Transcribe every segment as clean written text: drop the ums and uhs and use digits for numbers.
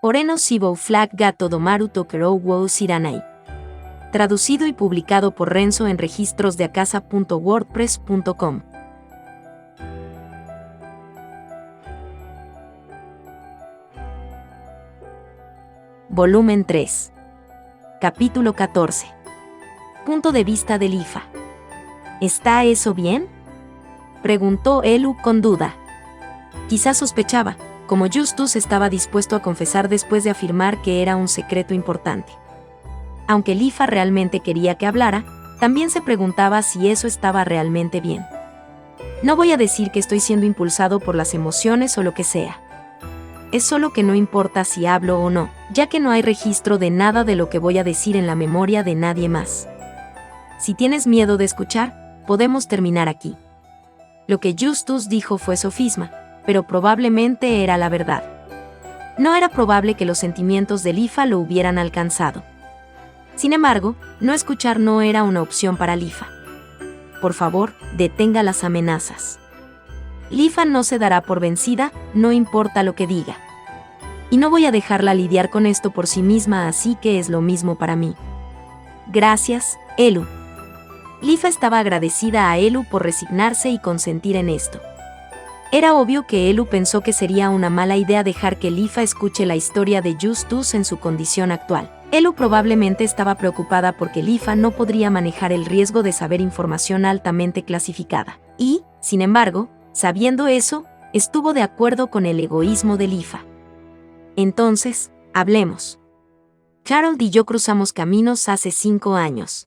Oreno Sibou Flag Gato Domaru Tokerou Wou Siranai. Traducido y publicado por Renzo en registrosdeacasa.wordpress.com. Volumen 3. Capítulo 14. Punto de vista de Lifa. ¿Está eso bien?, preguntó Elu con duda. Quizás sospechaba, como Justus estaba dispuesto a confesar después de afirmar que era un secreto importante. Aunque Lifa realmente quería que hablara, también se preguntaba si eso estaba realmente bien. No voy a decir que estoy siendo impulsado por las emociones o lo que sea. Es solo que no importa si hablo o no, ya que no hay registro de nada de lo que voy a decir en la memoria de nadie más. Si tienes miedo de escuchar, podemos terminar aquí. Lo que Justus dijo fue sofisma, pero probablemente era la verdad. No era probable que los sentimientos de Lifa lo hubieran alcanzado. Sin embargo, no escuchar no era una opción para Lifa. Por favor, detenga las amenazas. Lifa no se dará por vencida, no importa lo que diga. Y no voy a dejarla lidiar con esto por sí misma, así que es lo mismo para mí. Gracias, Elu. Lifa estaba agradecida a Elu por resignarse y consentir en esto. Era obvio que Elu pensó que sería una mala idea dejar que Lifa escuche la historia de Justus en su condición actual. Elu probablemente estaba preocupada porque Lifa no podría manejar el riesgo de saber información altamente clasificada. Y, sin embargo, sabiendo eso, estuvo de acuerdo con el egoísmo de Lifa. Entonces, hablemos. Harold y yo cruzamos caminos hace 5 años.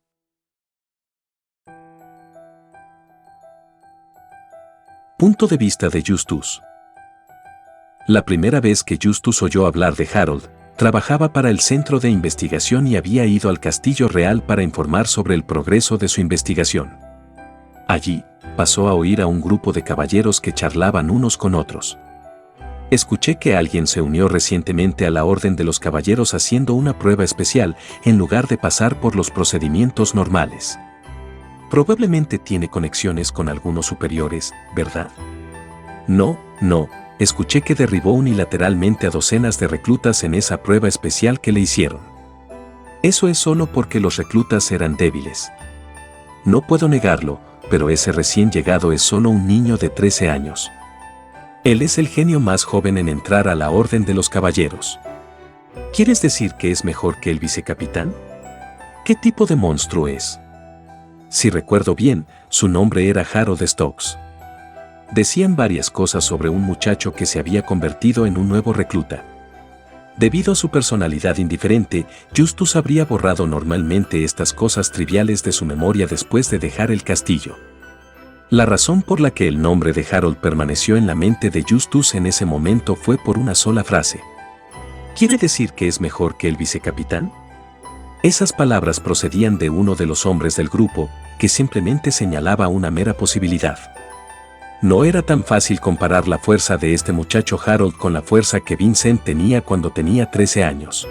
Punto de vista de Justus. La primera vez que Justus oyó hablar de Harold, trabajaba para el centro de investigación y había ido al Castillo Real para informar sobre el progreso de su investigación. Allí, pasó a oír a un grupo de caballeros que charlaban unos con otros. Escuché que alguien se unió recientemente a la Orden de los Caballeros haciendo una prueba especial en lugar de pasar por los procedimientos normales. Probablemente tiene conexiones con algunos superiores, ¿verdad? No, escuché que derribó unilateralmente a docenas de reclutas en esa prueba especial que le hicieron. Eso es solo porque los reclutas eran débiles. No puedo negarlo, pero ese recién llegado es solo un niño de 13 años. Él es el genio más joven en entrar a la Orden de los Caballeros. ¿Quieres decir que es mejor que el vicecapitán? ¿Qué tipo de monstruo es? Si recuerdo bien, su nombre era Harold Stokes. Decían varias cosas sobre un muchacho que se había convertido en un nuevo recluta. Debido a su personalidad indiferente, Justus habría borrado normalmente estas cosas triviales de su memoria después de dejar el castillo. La razón por la que el nombre de Harold permaneció en la mente de Justus en ese momento fue por una sola frase. ¿Quiere decir que es mejor que el vicecapitán? Esas palabras procedían de uno de los hombres del grupo, que simplemente señalaba una mera posibilidad. No era tan fácil comparar la fuerza de este muchacho Harold con la fuerza que Vincent tenía cuando tenía 13 años.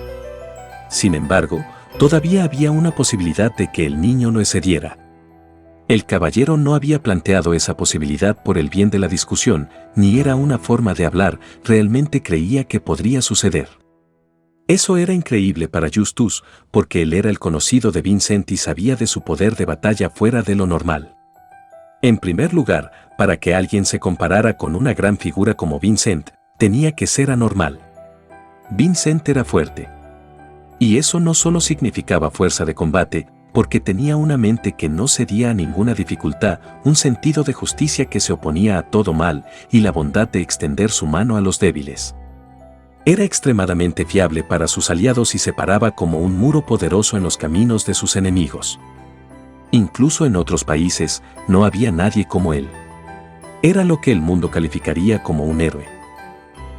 Sin embargo, todavía había una posibilidad de que el niño no excediera. El caballero no había planteado esa posibilidad por el bien de la discusión, ni era una forma de hablar, realmente creía que podría suceder. Eso era increíble para Justus, porque él era el conocido de Vincent y sabía de su poder de batalla fuera de lo normal. En primer lugar, para que alguien se comparara con una gran figura como Vincent, tenía que ser anormal. Vincent era fuerte. Y eso no solo significaba fuerza de combate, porque tenía una mente que no cedía a ninguna dificultad, un sentido de justicia que se oponía a todo mal, y la bondad de extender su mano a los débiles. Era extremadamente fiable para sus aliados y se paraba como un muro poderoso en los caminos de sus enemigos. Incluso en otros países, no había nadie como él. Era lo que el mundo calificaría como un héroe.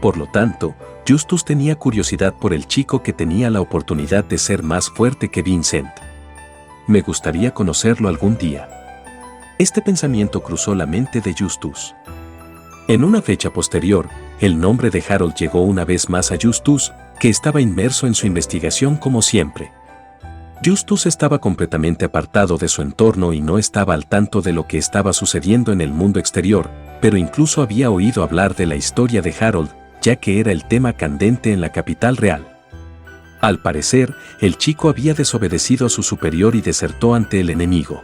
Por lo tanto, Justus tenía curiosidad por el chico que tenía la oportunidad de ser más fuerte que Vincent. Me gustaría conocerlo algún día. Este pensamiento cruzó la mente de Justus. En una fecha posterior, el nombre de Harold llegó una vez más a Justus, que estaba inmerso en su investigación como siempre. Justus estaba completamente apartado de su entorno y no estaba al tanto de lo que estaba sucediendo en el mundo exterior, pero incluso había oído hablar de la historia de Harold, ya que era el tema candente en la capital real. Al parecer, el chico había desobedecido a su superior y desertó ante el enemigo.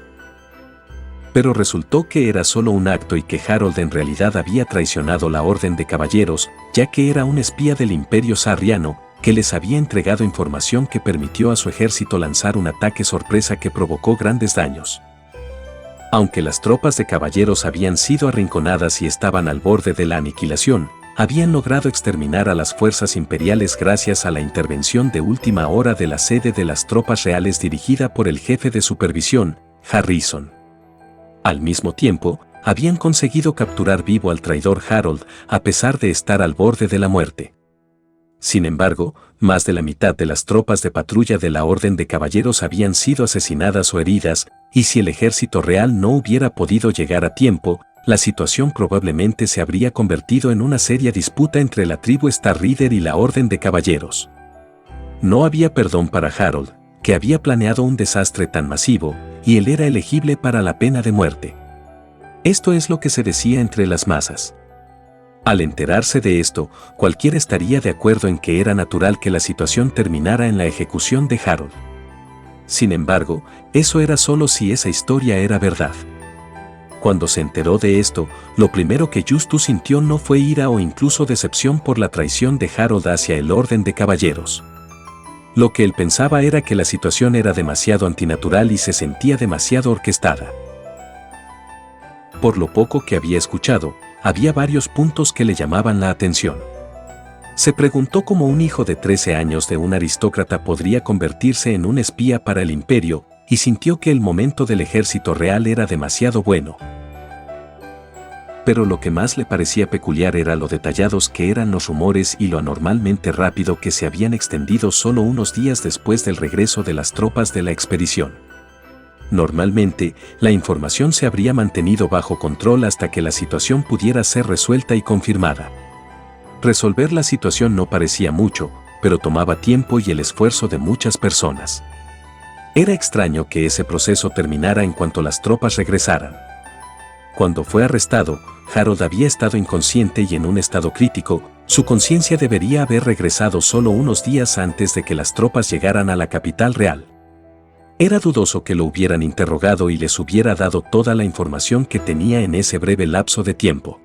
Pero resultó que era solo un acto y que Harold en realidad había traicionado la Orden de Caballeros, ya que era un espía del Imperio Sarriano, que les había entregado información que permitió a su ejército lanzar un ataque sorpresa que provocó grandes daños. Aunque las tropas de caballeros habían sido arrinconadas y estaban al borde de la aniquilación, habían logrado exterminar a las fuerzas imperiales gracias a la intervención de última hora de la sede de las tropas reales dirigida por el jefe de supervisión, Harrison. Al mismo tiempo, habían conseguido capturar vivo al traidor Harold, a pesar de estar al borde de la muerte. Sin embargo, más de la mitad de las tropas de patrulla de la Orden de Caballeros habían sido asesinadas o heridas, y si el ejército real no hubiera podido llegar a tiempo, la situación probablemente se habría convertido en una seria disputa entre la tribu Star Rider y la Orden de Caballeros. No había perdón para Harold, que había planeado un desastre tan masivo, y él era elegible para la pena de muerte. Esto es lo que se decía entre las masas. Al enterarse de esto, cualquiera estaría de acuerdo en que era natural que la situación terminara en la ejecución de Harold. Sin embargo, eso era solo si esa historia era verdad. Cuando se enteró de esto, lo primero que Justus sintió no fue ira o incluso decepción por la traición de Harold hacia el Orden de Caballeros. Lo que él pensaba era que la situación era demasiado antinatural y se sentía demasiado orquestada. Por lo poco que había escuchado, había varios puntos que le llamaban la atención. Se preguntó cómo un hijo de 13 años de un aristócrata podría convertirse en un espía para el imperio, y sintió que el momento del ejército real era demasiado bueno. Pero lo que más le parecía peculiar era lo detallados que eran los rumores y lo anormalmente rápido que se habían extendido solo unos días después del regreso de las tropas de la expedición. Normalmente, la información se habría mantenido bajo control hasta que la situación pudiera ser resuelta y confirmada. Resolver la situación no parecía mucho, pero tomaba tiempo y el esfuerzo de muchas personas. Era extraño que ese proceso terminara en cuanto las tropas regresaran. Cuando fue arrestado, Harold había estado inconsciente y en un estado crítico, su conciencia debería haber regresado solo unos días antes de que las tropas llegaran a la capital real. Era dudoso que lo hubieran interrogado y les hubiera dado toda la información que tenía en ese breve lapso de tiempo.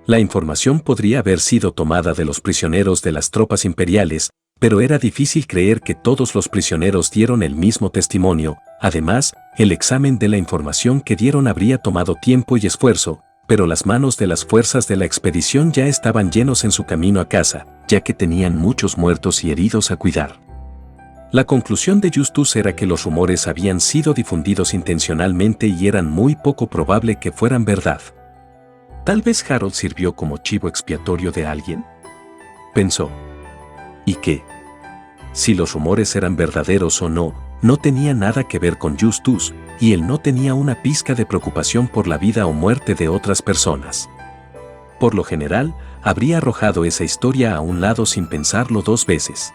La información podría haber sido tomada de los prisioneros de las tropas imperiales, pero era difícil creer que todos los prisioneros dieron el mismo testimonio. Además, el examen de la información que dieron habría tomado tiempo y esfuerzo, pero las manos de las fuerzas de la expedición ya estaban llenos en su camino a casa, ya que tenían muchos muertos y heridos a cuidar. La conclusión de Justus era que los rumores habían sido difundidos intencionalmente y eran muy poco probable que fueran verdad. Tal vez Harold sirvió como chivo expiatorio de alguien. Pensó. ¿Y qué? Si los rumores eran verdaderos o no, no tenía nada que ver con Justus, y él no tenía una pizca de preocupación por la vida o muerte de otras personas. Por lo general, habría arrojado esa historia a un lado sin pensarlo dos veces.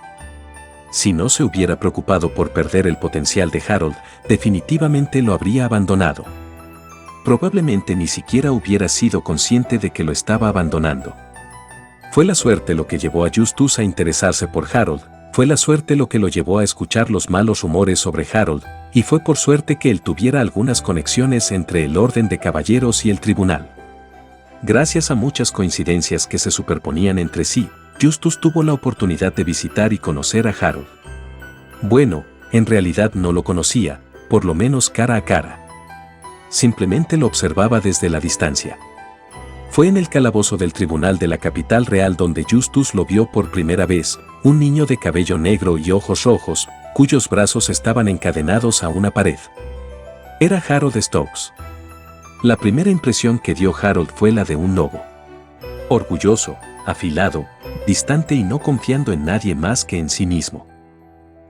Si no se hubiera preocupado por perder el potencial de Harold, definitivamente lo habría abandonado. Probablemente ni siquiera hubiera sido consciente de que lo estaba abandonando. Fue la suerte lo que llevó a Justus a interesarse por Harold, fue la suerte lo que lo llevó a escuchar los malos rumores sobre Harold, y fue por suerte que él tuviera algunas conexiones entre el Orden de Caballeros y el Tribunal. Gracias a muchas coincidencias que se superponían entre sí, Justus tuvo la oportunidad de visitar y conocer a Harold. Bueno, en realidad no lo conocía, por lo menos cara a cara. Simplemente lo observaba desde la distancia. Fue en el calabozo del tribunal de la capital real donde Justus lo vio por primera vez, un niño de cabello negro y ojos rojos, cuyos brazos estaban encadenados a una pared. Era Harold Stokes. La primera impresión que dio Harold fue la de un lobo. Orgulloso, afilado, distante y no confiando en nadie más que en sí mismo.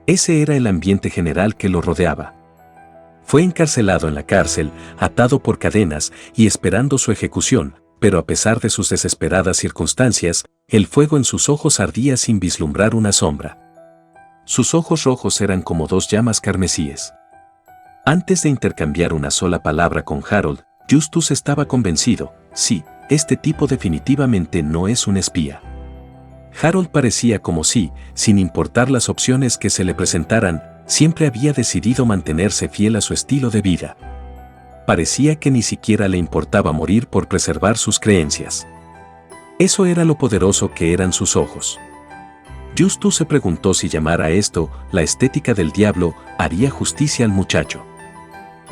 Ese era el ambiente general que lo rodeaba. Fue encarcelado en la cárcel, atado por cadenas y esperando su ejecución, pero a pesar de sus desesperadas circunstancias, el fuego en sus ojos ardía sin vislumbrar una sombra. Sus ojos rojos eran como dos llamas carmesíes. Antes de intercambiar una sola palabra con Harold, Justus estaba convencido, sí, este tipo definitivamente no es un espía. Harold parecía como si, sin importar las opciones que se le presentaran, siempre había decidido mantenerse fiel a su estilo de vida. Parecía que ni siquiera le importaba morir por preservar sus creencias. Eso era lo poderoso que eran sus ojos. Justus se preguntó si llamar a esto la estética del diablo haría justicia al muchacho.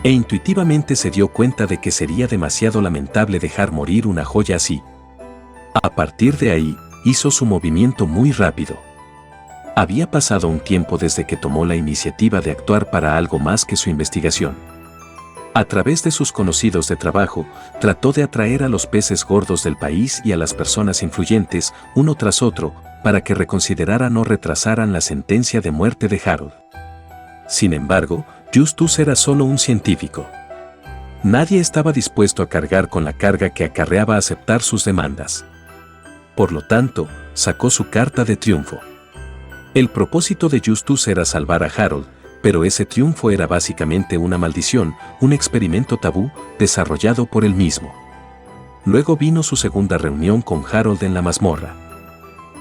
E intuitivamente se dio cuenta de que sería demasiado lamentable dejar morir una joya así. A partir de ahí, hizo su movimiento muy rápido. Había pasado un tiempo desde que tomó la iniciativa de actuar para algo más que su investigación. A través de sus conocidos de trabajo, trató de atraer a los peces gordos del país y a las personas influyentes, uno tras otro, para que reconsideraran o retrasaran la sentencia de muerte de Harold. Sin embargo, Justus era solo un científico. Nadie estaba dispuesto a cargar con la carga que acarreaba aceptar sus demandas. Por lo tanto, sacó su carta de triunfo. El propósito de Justus era salvar a Harold, pero ese triunfo era básicamente una maldición, un experimento tabú, desarrollado por él mismo. Luego vino su segunda reunión con Harold en la mazmorra.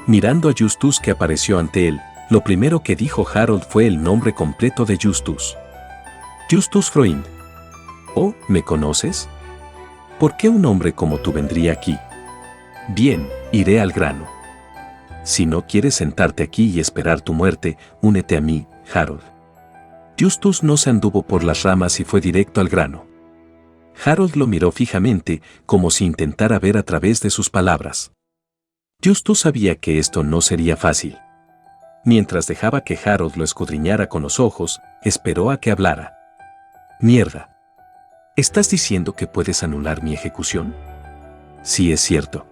Mirando a Justus que apareció ante él, lo primero que dijo Harold fue el nombre completo de Justus. Justus Freund. ¿Oh, me conoces? ¿Por qué un hombre como tú vendría aquí? Bien, iré al grano. Si no quieres sentarte aquí y esperar tu muerte, únete a mí, Harold. Justus no se anduvo por las ramas y fue directo al grano. Harold lo miró fijamente, como si intentara ver a través de sus palabras. Justus sabía que esto no sería fácil. Mientras dejaba que Harold lo escudriñara con los ojos, esperó a que hablara. Mierda. ¿Estás diciendo que puedes anular mi ejecución? Sí, es cierto.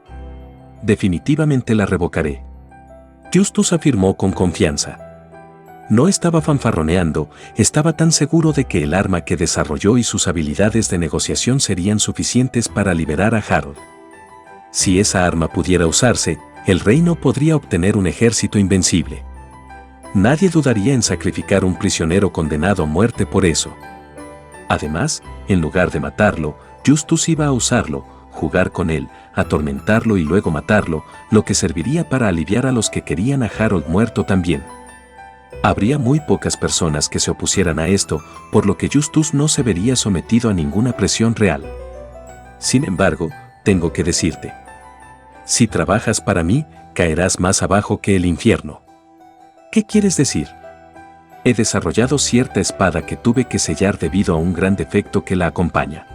Definitivamente la revocaré. Justus afirmó con confianza. No estaba fanfarroneando, estaba tan seguro de que el arma que desarrolló y sus habilidades de negociación serían suficientes para liberar a Harold. Si esa arma pudiera usarse, el reino podría obtener un ejército invencible. Nadie dudaría en sacrificar un prisionero condenado a muerte por eso. Además, en lugar de matarlo, Justus iba a usarlo, jugar con él, atormentarlo y luego matarlo, lo que serviría para aliviar a los que querían a Harold muerto también. Habría muy pocas personas que se opusieran a esto, por lo que Justus no se vería sometido a ninguna presión real. Sin embargo, tengo que decirte. Si trabajas para mí, caerás más abajo que el infierno. ¿Qué quieres decir? He desarrollado cierta espada que tuve que sellar debido a un gran defecto que la acompaña.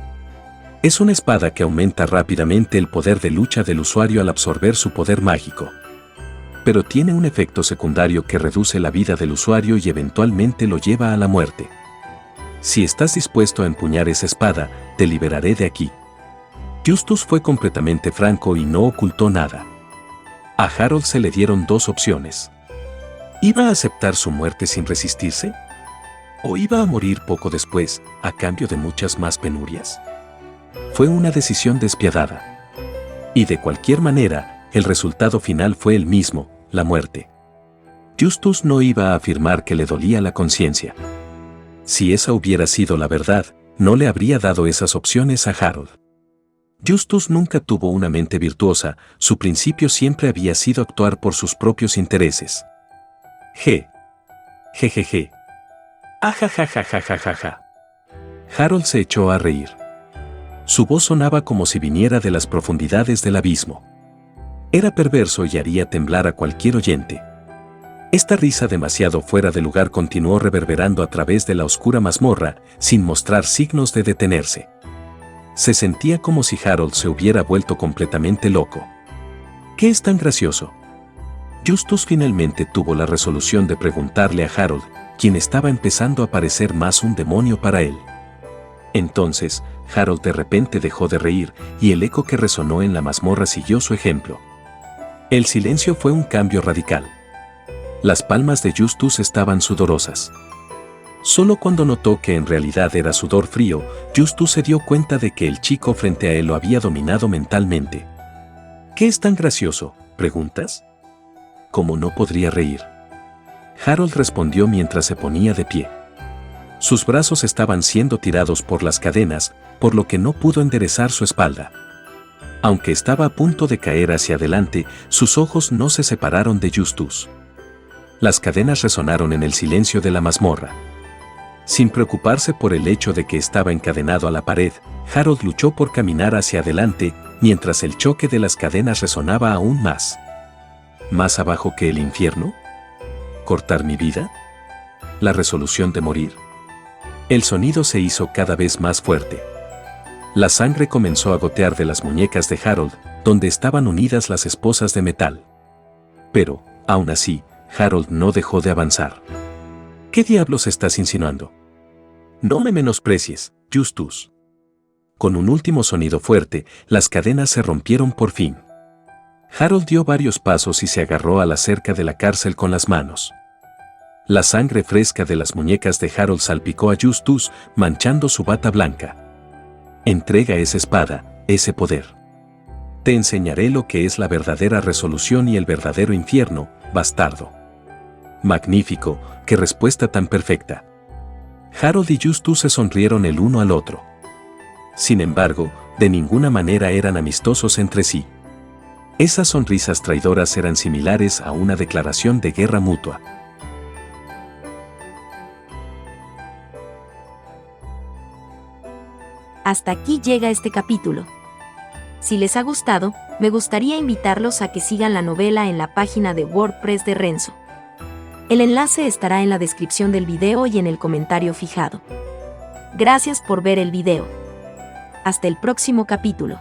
Es una espada que aumenta rápidamente el poder de lucha del usuario al absorber su poder mágico. Pero tiene un efecto secundario que reduce la vida del usuario y eventualmente lo lleva a la muerte. Si estás dispuesto a empuñar esa espada, te liberaré de aquí. Justus fue completamente franco y no ocultó nada. A Harold se le dieron dos opciones. ¿Iba a aceptar su muerte sin resistirse? ¿O iba a morir poco después, a cambio de muchas más penurias? Fue una decisión despiadada. Y de cualquier manera, el resultado final fue el mismo, la muerte. Justus no iba a afirmar que le dolía la conciencia. Si esa hubiera sido la verdad, no le habría dado esas opciones a Harold. Justus nunca tuvo una mente virtuosa, su principio siempre había sido actuar por sus propios intereses. Jejeje. Ajajajajajaja. Harold se echó a reír. Su voz sonaba como si viniera de las profundidades del abismo. Era perverso y haría temblar a cualquier oyente. Esta risa demasiado fuera de lugar continuó reverberando a través de la oscura mazmorra, sin mostrar signos de detenerse. Se sentía como si Harold se hubiera vuelto completamente loco. ¿Qué es tan gracioso? Justus finalmente tuvo la resolución de preguntarle a Harold, quien estaba empezando a parecer más un demonio para él. Entonces, Harold de repente dejó de reír y el eco que resonó en la mazmorra siguió su ejemplo. El silencio fue un cambio radical. Las palmas de Justus estaban sudorosas. Solo cuando notó que en realidad era sudor frío, Justus se dio cuenta de que el chico frente a él lo había dominado mentalmente. ¿Qué es tan gracioso?, preguntas. ¿Cómo no podría reír? Harold respondió mientras se ponía de pie. Sus brazos estaban siendo tirados por las cadenas, por lo que no pudo enderezar su espalda. Aunque estaba a punto de caer hacia adelante, sus ojos no se separaron de Justus. Las cadenas resonaron en el silencio de la mazmorra. Sin preocuparse por el hecho de que estaba encadenado a la pared, Harold luchó por caminar hacia adelante, mientras el choque de las cadenas resonaba aún más. ¿Más abajo que el infierno? ¿Cortar mi vida? ¿La resolución de morir? El sonido se hizo cada vez más fuerte. La sangre comenzó a gotear de las muñecas de Harold, donde estaban unidas las esposas de metal. Pero, aún así, Harold no dejó de avanzar. ¿Qué diablos estás insinuando? No me menosprecies, Justus. Con un último sonido fuerte, las cadenas se rompieron por fin. Harold dio varios pasos y se agarró a la cerca de la cárcel con las manos. La sangre fresca de las muñecas de Harold salpicó a Justus, manchando su bata blanca. Entrega esa espada, ese poder. Te enseñaré lo que es la verdadera resolución y el verdadero infierno, bastardo. Magnífico, qué respuesta tan perfecta. Harold y Justus se sonrieron el uno al otro. Sin embargo, de ninguna manera eran amistosos entre sí. Esas sonrisas traidoras eran similares a una declaración de guerra mutua. Hasta aquí llega este capítulo. Si les ha gustado, me gustaría invitarlos a que sigan la novela en la página de WordPress de Renzo. El enlace estará en la descripción del video y en el comentario fijado. Gracias por ver el video. Hasta el próximo capítulo.